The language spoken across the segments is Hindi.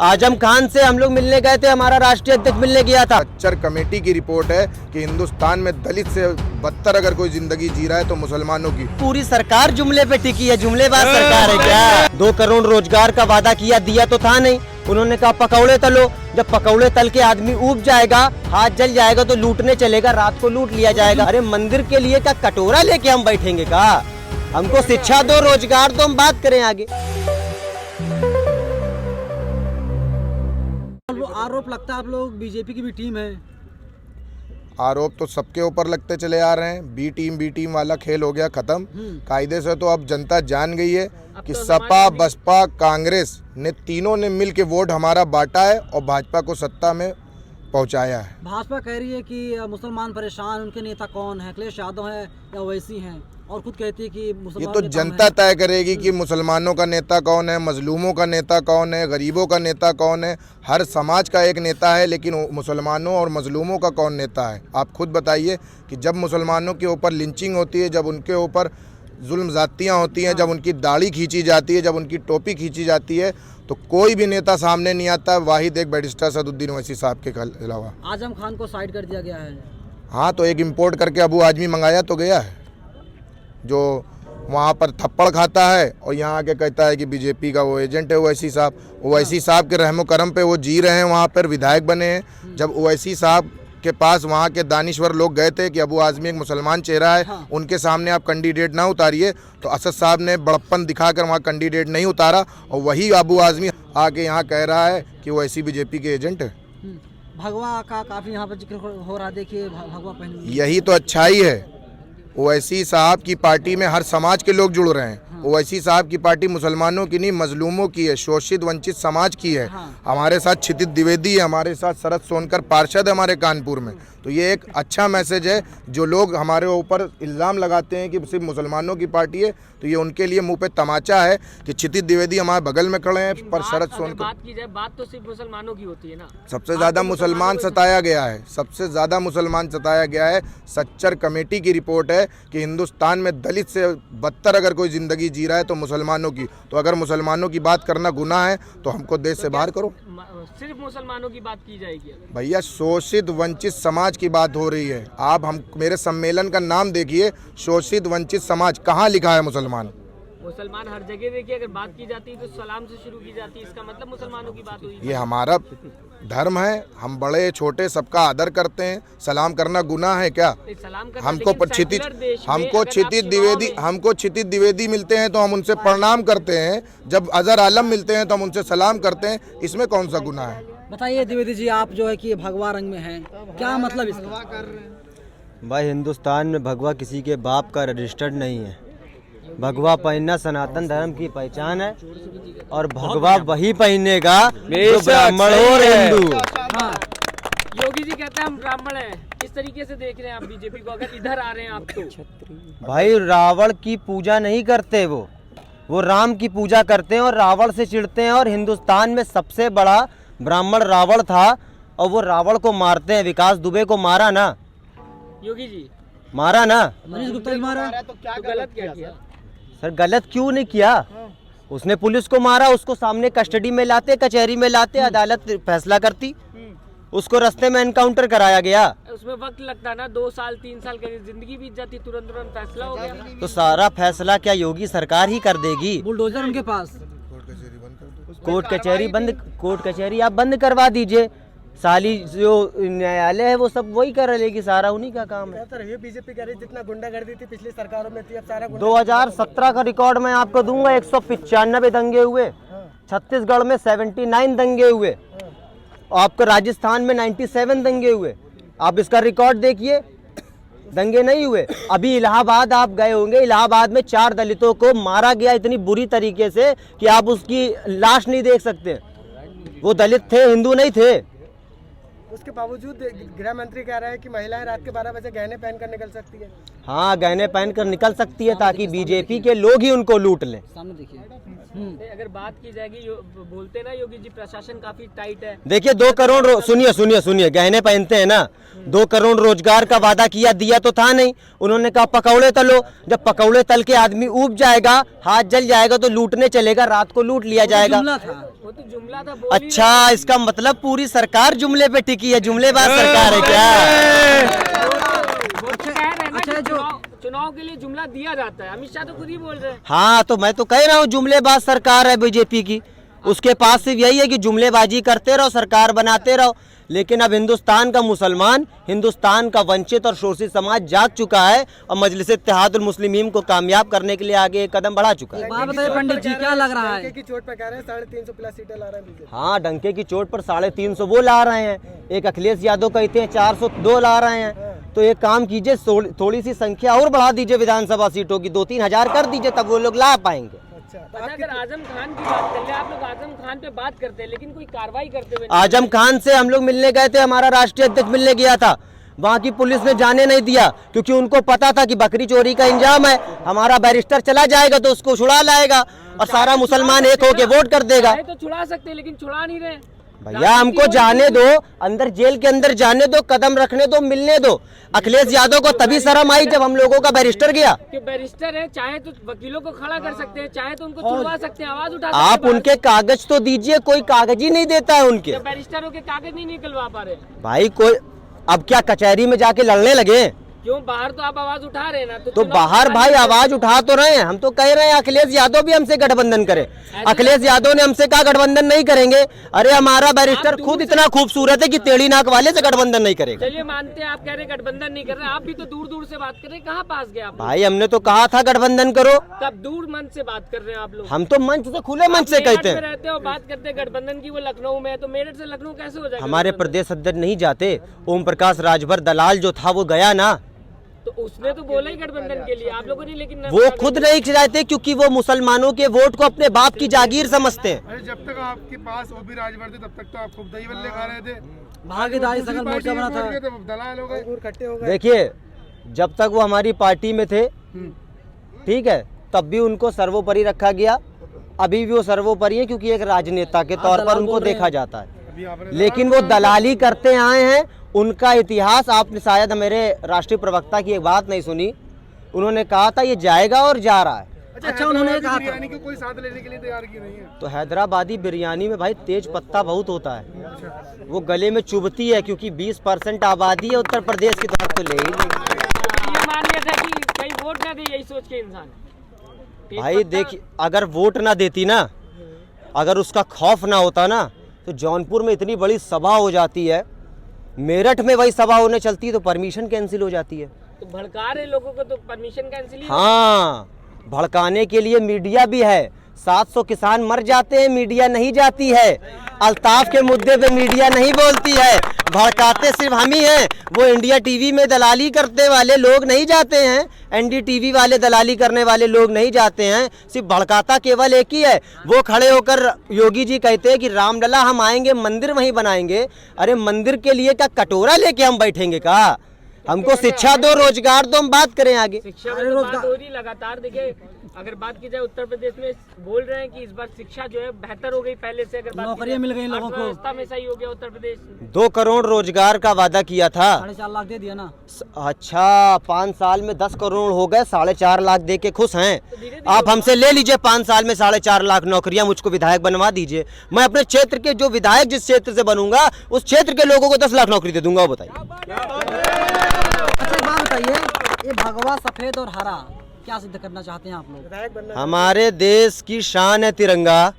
आजम खान से हम लोग मिलने गए थे, हमारा राष्ट्रीय अध्यक्ष मिलने गया था। सच्चर कमेटी की रिपोर्ट है कि हिंदुस्तान में दलित से बदतर अगर कोई जिंदगी जी रहा है तो मुसलमानों की। पूरी सरकार जुमले पे टिकी है, जुमलेबाज सरकार है क्या? 2 करोड़ रोजगार का वादा किया, दिया तो था नहीं। उन्होंने कहा पकौड़े तलो, जब पकौड़े तल के आदमी ऊब जाएगा, हाथ जल जाएगा तो लूटने चलेगा, रात को लूट लिया जाएगा। अरे मंदिर के लिए क्या कटोरा लेके हम बैठेंगे का? हमको शिक्षा दो, रोजगार दो, हम बात करें आगे। आरोप लगता है आप लोग बीजेपी की भी टीम है। आरोप तो सबके ऊपर लगते चले आ रहे हैं। बी टीम वाला खेल हो गया खत्म। कायदे से तो अब जनता जान गई है कि सपा, बसपा, कांग्रेस ने तीनों ने मिल के वोट हमारा बांटा है और भाजपा को सत्ता में पहुंचाया है। भाजपा कह रही है कि मुसलमान परेशान, उनके नेता कौन है, अखिलेश यादव है या ओवैसी हैं, और खुद कहती है कि ये तो जनता तय करेगी कि मुसलमानों का नेता कौन है, मजलूमों का नेता कौन है, गरीबों का नेता कौन है। हर समाज का एक नेता है, लेकिन मुसलमानों और मजलूमों का कौन नेता है? आप खुद बताइए कि जब मुसलमानों के ऊपर लिंचिंग होती है, जब उनके ऊपर जुल्म ज़्यादतियाँ होती हैं, जब उनकी दाढ़ी खींची जाती है, जब उनकी टोपी खींची जाती है, तो कोई भी नेता सामने नहीं आता। वाहिद एक बैरिस्टर असदुद्दीन ओवैसी साहब के अलावा। आजम खान को साइड कर दिया गया है। हाँ, तो एक इम्पोर्ट करके अबू आजमी मंगाया तो गया है, जो वहाँ पर थप्पड़ खाता है और यहाँ आके कहता है कि बीजेपी का वो एजेंट है ओवैसी साहब। ओवैसी साहब के रहमो करम पे वो जी रहे हैं, वहाँ पर विधायक बने हैं। जब ओवैसी साहब के पास वहाँ के दानिश्वर लोग गए थे कि अबू आजमी एक मुसलमान चेहरा है, उनके सामने आप कैंडिडेट ना उतारिए, तो असद साहब ने बड़प्पन दिखाकर वहाँ कैंडिडेट नहीं उतारा, और वही अबू आजमी आके यहाँ कह रहा है कि ओवैसी बीजेपी के एजेंट है। भगवा का काफी यहाँ पर जिक्र हो रहा है, देखिए भगवा पहन। यही तो अच्छाई है। ओवैसी साहब की पार्टी में हर समाज के लोग जुड़ रहे हैं। ओवैसी साहब की पार्टी मुसलमानों की नहीं, मजलूमों की है, शोषित वंचित समाज की है। हमारे साथ क्षितिज द्विवेदी है, हमारे साथ शरद सोनकर पार्षद है हमारे कानपुर में। तो ये एक अच्छा मैसेज है। जो लोग हमारे ऊपर इल्ज़ाम लगाते हैं कि सिर्फ मुसलमानों की पार्टी है, तो ये उनके लिए मुंह पे तमाचा है कि क्षितिज द्विवेदी हमारे बगल में खड़े हैं, पर शरद सोनकर। बात की जाए, बात तो सिर्फ मुसलमानों की होती है ना। सबसे ज़्यादा मुसलमान सताया गया है, सबसे ज़्यादा मुसलमान सताया गया है। सच्चर कमेटी की रिपोर्ट है कि हिंदुस्तान में दलित से बदतर अगर कोई ज़िंदगी जी रहा है तो मुसलमानों की। तो अगर मुसलमानों की बात करना गुनाह है तो हमको देश से बाहर करो। सिर्फ मुसलमानों की बात की जाएगी भैया, शोषित वंचित समाज की बात हो रही है। आप हम मेरे सम्मेलन का नाम देखिए, शोषित वंचित समाज, कहाँ लिखा है मुसलमान? मुसलमान हर जगह देखिए, अगर बात की जाती है तो सलाम से शुरू की जाती है, इसका मतलब मुसलमानों की बात हुई। ये हमारा धर्म है, हम बड़े छोटे सबका आदर करते हैं। सलाम करना गुनाह है क्या? हमको क्षितिज द्विवेदी मिलते हैं तो हम उनसे प्रणाम करते हैं, जब अजहर आलम मिलते हैं तो हम उनसे सलाम करते हैं, इसमें कौन सा गुनाह है? बताइए द्विवेदी जी, आप जो है कि भगवा रंग में हैं, क्या मतलब इसका? भाई, हिंदुस्तान में भगवा किसी के बाप का रजिस्टर्ड नहीं है। भगवा पहनना सनातन धर्म की पहचान है, और भगवा वही पहनेगा जो ब्राह्मण और हिंदू। हाँ, योगी जी कहते हैं हम ब्राह्मण हैं। किस तरीके से देख रहे हैं आप बीजेपी को, अगर इधर आ रहे हैं आप तो? भाई, रावण की पूजा नहीं करते, वो राम की पूजा करते हैं और रावण से चिढ़ते हैं। और हिंदुस्तान में सबसे बड़ा ब्राह्मण रावण था, और वो रावण को मारते हैं। विकास दुबे को मारा ना योगी जी, मारा ना मनीष गुप्ता जी मारा, तो गलत क्या किया? सर, गलत क्यों नहीं किया? उसने पुलिस को मारा, उसको सामने कस्टडी में लाते, कचहरी में लाते, अदालत फैसला करती, उसको रास्ते में एनकाउंटर कराया गया। उसमें वक्त लगता है ना, 2 साल 3 साल की जिंदगी बीत जाती, तुरंत फैसला हो गया। तो सारा फैसला क्या योगी सरकार ही कर देगी? बुलडोजर उनके पास। कोर्ट कचहरी आप बंद करवा दीजिए। साली जो न्यायालय है वो सब वही कर लेगी, सारा उन्हीं का काम है। बीजेपी कह रही जितना गुंडागर्दी थी पिछली सरकारों में थी, अब सारा 2017 का रिकॉर्ड मैं आपको दूंगा। 195 दंगे हुए, छत्तीसगढ़ में 79 दंगे हुए, आपको राजस्थान में 97 दंगे हुए। आप इसका रिकॉर्ड देखिए, दंगे नहीं हुए। अभी इलाहाबाद आप गए होंगे, इलाहाबाद में 4 दलितों को मारा गया इतनी बुरी तरीके से कि आप उसकी लाश नहीं देख सकते। वो दलित थे, हिंदू नहीं थे। उसके बावजूद गृह मंत्री कह रहे हैं कि महिलाएं रात के 12 बजे गहने पहनकर निकल सकती है। हाँ, गहने पहन कर निकल सकती है ताकि बीजेपी के लोग ही उनको लूट लें। सामने देखिए। अगर बात की जाएगी बोलते ना योगी जी प्रशासन काफी टाइट है। देखिए 2 करोड़ सुनिए गहने पहनते हैं ना, 2 करोड़ रोजगार का वादा किया, दिया तो था नहीं। उन्होंने कहा पकौड़े तलो, जब पकौड़े तल के आदमी ऊब जाएगा, हाथ जल जाएगा तो लूटने चलेगा, रात को लूट लिया जाएगा। वो तो जुमला था, बोल ही अच्छा, इसका मतलब पूरी सरकार जुमले पे टिकी है, जुमलेबाज सरकार है क्या? वो तो कह रहे हैं ना कि चुनाव के लिए जुमला दिया जाता है। अमित शाह तो खुद ही बोल रहे हैं। हाँ, तो मैं तो कह रहा हूँ जुमलेबाज सरकार है बीजेपी की। उसके पास सिर्फ यही है कि जुमलेबाजी करते रहो, सरकार बनाते रहो। लेकिन अब हिंदुस्तान का मुसलमान, हिंदुस्तान का वंचित और शोषित समाज जाग चुका है और मजलिस इत्तेहादुल मुस्लिमीन को कामयाब करने के लिए आगे एक कदम बढ़ा चुका है। बात बताइए पंडित जी, क्या लग रहा है? की चोट पर कह रहे हैं 350 प्लस सीटें ला रहे हैं बीजेपी। हाँ, डंके की चोट पर 350 वो ला रहे हैं। एक अखिलेश यादव कहते हैं 402 ला रहे हैं। तो एक काम कीजिए, थोड़ी सी संख्या और बढ़ा दीजिए विधानसभा सीटों की, 2-3 हजार कर दीजिए, तब वो लोग ला पाएंगे। अच्छा, अगर आजम खान की बात कर ले, आप लोग आजम खान पे बात करते हैं लेकिन कोई कार्रवाई करते हुए आजम खान से हम लोग मिलने गए थे, हमारा राष्ट्रीय अध्यक्ष मिलने गया था। वहाँ की पुलिस ने जाने नहीं दिया क्योंकि उनको पता था कि बकरी चोरी का इंजाम है, हमारा बैरिस्टर चला जाएगा तो उसको छुड़ा लाएगा और सारा मुसलमान एक होके वोट कर देगा। तो छुड़ा सकते हैं लेकिन छुड़ा नहीं रहे। भैया हमको जाने दो, अंदर जेल के अंदर जाने दो, कदम रखने दो, मिलने दो। अखिलेश यादव को तभी शर्म आई जब हम लोगों का बैरिस्टर गया। कि बैरिस्टर है, चाहे तो वकीलों को खड़ा कर सकते हैं, चाहे तो उनको छुड़वा सकते हैं, आवाज उठा सकते आप हैं। उनके कागज तो दीजिए, कोई कागज ही नहीं देता है उनके। जब बैरिस्टरों के कागज नहीं निकलवा पा रहे, भाई कोई अब क्या कचहरी में जाके लड़ने लगे? क्यों बाहर तो आप आवाज उठा रहे हैं ना, तो बाहर भाई आवाज उठा तो रहे हैं। हम तो कह रहे हैं अखिलेश यादव भी हमसे गठबंधन करे। अखिलेश यादव ने हमसे कहा गठबंधन नहीं करेंगे। अरे हमारा बैरिस्टर खुद इतना खूबसूरत है कि टेढ़ी नाक वाले से गठबंधन नहीं करेगा। चलिए मानते हैं, आप कह रहे हैं गठबंधन नहीं कर रहे, आप भी तो दूर दूर से बात कर रहे हैं, कहाँ पास गए आप? भाई हमने तो कहा था गठबंधन करो, तब दूर मन से बात कर रहे हैं आप लोग। हम तो मंच से, खुले मंच से कहते हैं। रहते हो, बात करते हैं गठबंधन की, वो लखनऊ में है, तो मेरठ से लखनऊ कैसे हो जाएगा? हमारे प्रदेश अध्यक्ष नहीं जाते, ओम प्रकाश राजभर दलाल जो था वो गया ना, तो उसने तो बोला ही गठबंधन के लिए, आप लोगों ने लेकिन वो खुद नहीं जाते क्योंकि वो मुसलमानों के वोट को अपने बाप की जागीर समझते हैं। अरे जब तक आपके पास ओबी राजभर थे तब तक तो आप खूब दही बल्ले खा रहे थे। भागीदारी सकल मोर्चा बना था। दलाल हो गए, इकट्ठे हो गए। देखिए जब तक वो हमारी पार्टी में थे, ठीक है, तब भी उनको सर्वोपरि रखा गया। अभी भी वो सर्वोपरि है क्योंकि एक राजनेता के तौर पर उनको देखा जाता है। लेकिन वो दलाली करते आए हैं। उनका इतिहास आपने शायद मेरे राष्ट्रीय प्रवक्ता की एक बात नहीं सुनी। उन्होंने कहा था ये जाएगा और जा रहा है। अच्छा, उन्होंने कहा था बिरयानी को कोई साथ लेने के लिए तैयार की नहीं है। तो हैदराबादी बिरयानी में भाई तेज पत्ता बहुत होता है, वो गले में चुभती है क्योंकि 20% आबादी है उत्तर प्रदेश की, तो आप तो ले ही नहीं। ये मान लिया था कि कहीं वोट ना दे, यही सोच के इंसान। भाई देखिए, अगर वोट ना देती ना, अगर उसका खौफ ना होता ना, तो जौनपुर में इतनी बड़ी सभा हो जाती है, मेरठ में वही सभा होने चलती है तो परमिशन कैंसिल हो जाती है। तो भड़का रहे लोगों को तो परमिशन कैंसिल ही। हाँ, भड़काने के लिए मीडिया भी है। 700 किसान मर जाते हैं, मीडिया नहीं जाती है। अल्ताफ के मुद्दे पे मीडिया नहीं बोलती है, भड़काते सिर्फ हम ही हैं। वो इंडिया टीवी में दलाली करते वाले लोग नहीं जाते हैं, एनडीटीवी वाले दलाली करने वाले लोग नहीं जाते हैं, सिर्फ भड़काता केवल एक ही है। वो खड़े होकर योगी जी कहते हैं कि रामलला हम आएंगे, मंदिर वहीं बनाएंगे। अरे मंदिर के लिए क्या कटोरा लेके हम बैठेंगे का? हमको शिक्षा दो, रोजगार दो, हम बात करें आगे। शिक्षा में तो बात हो रही लगातार। देखिए अगर बात की जाए उत्तर प्रदेश में, बोल रहे हैं कि इस बार शिक्षा जो है बेहतर हो गई पहले से। अगर नौकरियां मिल गई लोगों को, अर्थव्यवस्था में सही हो गया उत्तर प्रदेश। 2 करोड़ रोजगार का वादा किया था, 4.5 लाख दे दिया ना। अच्छा 5 साल में 10 करोड़ हो गए, 4.5 लाख दे के खुश हैं। आप हमसे ले लीजिए 5 साल में 4.5 लाख नौकरियां, मुझको विधायक बनवा दीजिए। मैं अपने क्षेत्र के जो विधायक जिस क्षेत्र से बनूंगा उस क्षेत्र के लोगों को 10 लाख नौकरी दे दूंगा। बताइए। अच्छा एक बात बताइए, ये भगवा सफेद और हरा क्या सिद्ध करना चाहते हैं आप लोग? हमारे देश की शान है तिरंगा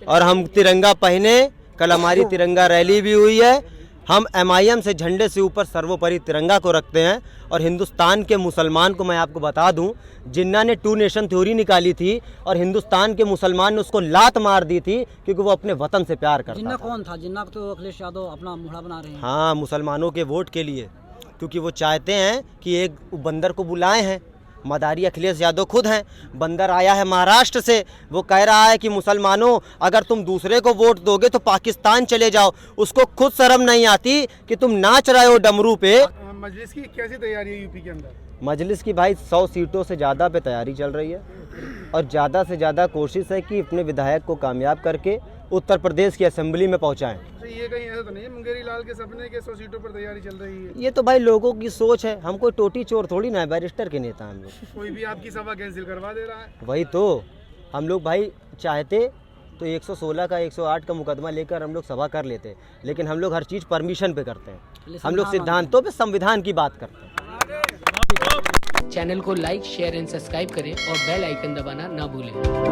और हम तिरंगा पहने। कल हमारी तिरंगा रैली भी हुई है। हम MIM से झंडे से ऊपर सर्वोपरि तिरंगा को रखते हैं। और हिंदुस्तान के मुसलमान को मैं आपको बता दूं, जिन्ना ने 2 नेशन थ्योरी निकाली थी और हिंदुस्तान के मुसलमान ने उसको लात मार दी थी क्योंकि वो अपने वतन से प्यार करता जिन्ना था। कौन था? जिन्ना को तो अखिलेश यादव अपना मुहरा बना रहे हैं। हाँ, मुसलमानों के वोट के लिए, क्योंकि वो चाहते हैं कि एक बंदर को बुलाए हैं, मदारी अखिलेश यादव खुद हैं। बंदर आया है महाराष्ट्र से, वो कह रहा है कि मुसलमानों अगर तुम दूसरे को वोट दोगे तो पाकिस्तान चले जाओ। उसको खुद शर्म नहीं आती कि तुम नाच रहे हो डमरू पे। मजलिस की कैसी तैयारी है यूपी के अंदर? मजलिस की भाई 100 सीटों से ज़्यादा पे तैयारी चल रही है और ज़्यादा से ज़्यादा कोशिश है कि अपने विधायक को कामयाब करके उत्तर प्रदेश की असेंबली में पहुंचाएं। तो ये कहीं ऐसा तो नहीं है मुंगेरी लाल के सपने के 100 सीटों पर तैयारी चल रही है? ये तो भाई लोगों की सोच है, हम कोई टोटी चोर थोड़ी ना है, बैरिस्टर के नेता हम लोग। कोई भी आपकी सभा कैंसिल करवा दे रहा है। वही तो हम लोग भाई चाहते तो 116 का 108 का मुकदमा लेकर हम लोग सभा कर लेते, लेकिन हम लोग हर चीज़ परमिशन पे करते हैं। हम लोग सिद्धांतों पे, संविधान की बात करते हैं। चैनल को लाइक शेयर एंड सब्सक्राइब करें और बेल आइकन दबाना ना भूलें।